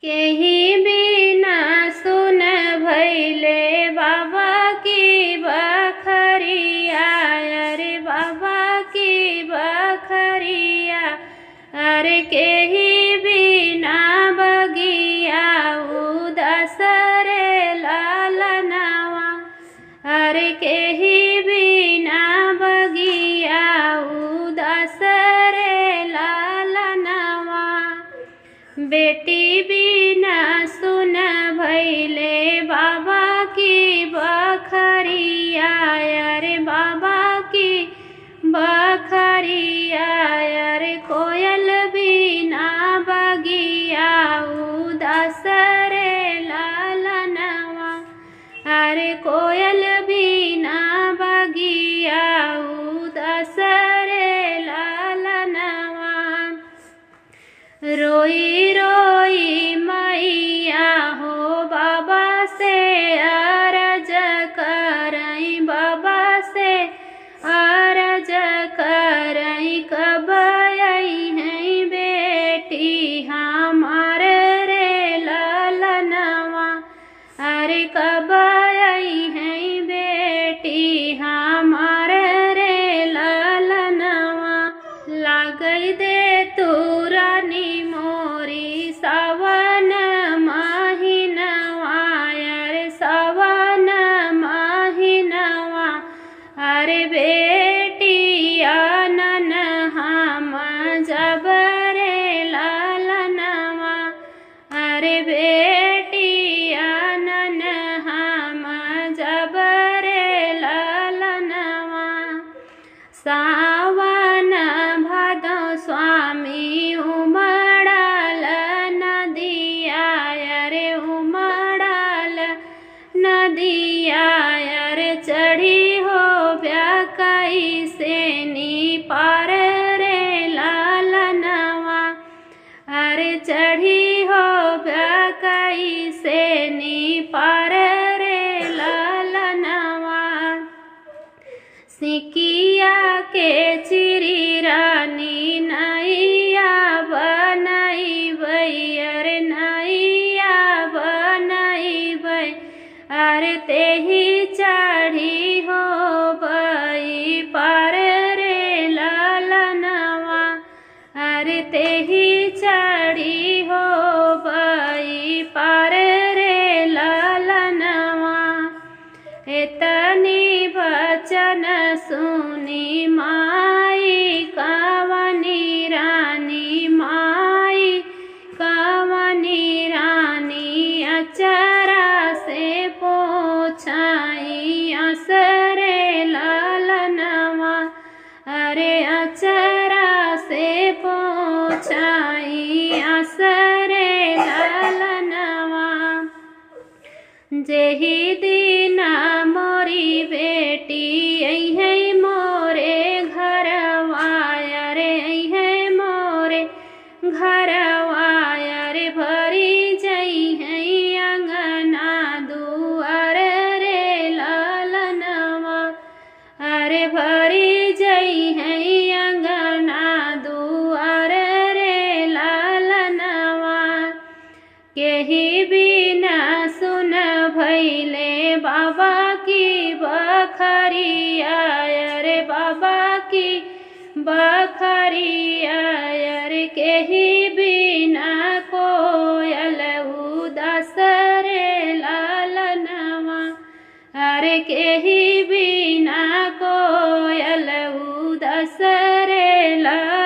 केही बिना सुन भैले बाबा की बखरिया, अरे बाबा की बखरिया। अरे केही बिना बगिया उदास रे लालनवा, अरे केही बिना बगिया उदास रे लालनवा। बेटी बिना सुन भैले बाबा की बखरिया, अरे बाबा की बखरिया। अरे कोयल बिना बगिया उदास रे लालनवा, अरे कोयल बिना बगिया उदास रे लालनवा। रोई रोई मैया हो बाबा से अरज करई, बाबा से अरज करई। कब आई है बेटी हमार रे लालनवा, अरे कब आई है बेटी हमार रे लालनवा। लागई दे तू रानी मोरी सावन महिनवा, अरे सावन महिनवा। अरे बेटी आनन हम जब रे लालनवा, अरे बेटी आनन हम जब रे लालनवा। सावन भादो स्वामी उमड़ल नदिया, अरे उमड़ल नदिया। अरे चढ़ी हो ब्याकई से नी पार रे लालनवा, अरे चढ़ी हो ब्याकई से नी पार रे लालनवा। सिकिया के चिरी रानी नैया बनई बई, अरे नैया बनई बई। अरे तेही चढ़ी हो बई पार रे लालनवा, अरे तेही चढ़ी हो बई पार रे लालनवा। एतनी वचन सुनी माई कवनी रानी, माई कवनी रानी। अचरा से पोछाई असरे लालनवा, अरे अचरा से पोछाई असरे लालनवा। जेही दीना मोरी बेटी आई है मोरे घरवा, अरे आई है मोरे घरवा। अरे भरी जई है अंगना दुआर रे लालनवा, अरे भरी जई है अंगना दुआर रे लालनवा। केही बिना सुन भैले बाबा की बखरिया, अरे बाबा की बखरिया। अरे केही बिना कोयल उदास रे लालनवा, अरे केही बिना कोयल उदास रे लालनवा।